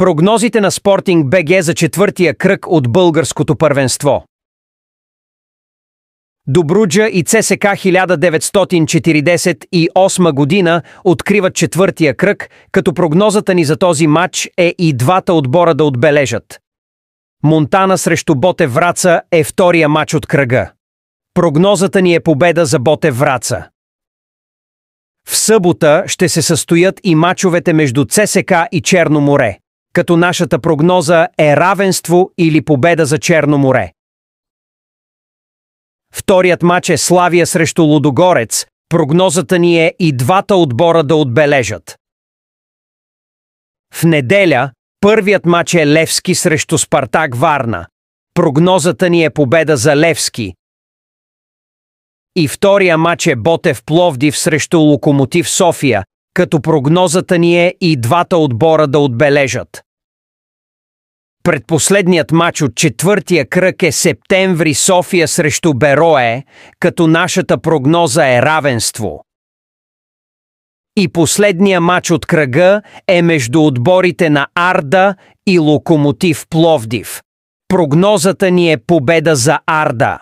Прогнозите на Спортинг БГ за четвъртия кръг от българското първенство. Добруджа и ЦСКА 1948 година откриват четвъртия кръг, като прогнозата ни за този матч е и двата отбора да отбележат. Монтана срещу Ботев Враца е втория матч от кръга. Прогнозата ни е победа за Ботев Враца. В събота ще се състоят и мачовете между ЦСКА и Черно море, като нашата прогноза е равенство или победа за Черно море. Вторият мач е Славия срещу Лудогорец. Прогнозата ни е и двата отбора да отбележат. В неделя първият мач е Левски срещу Спартак Варна. Прогнозата ни е победа за Левски. И втория мач е Ботев Пловдив срещу Локомотив София, като прогнозата ни е и двата отбора да отбележат. Предпоследният мач от четвъртия кръг е Септември София срещу Берое, като нашата прогноза е равенство. И последния мач от кръга е между отборите на Арда и Локомотив Пловдив. Прогнозата ни е победа за Арда.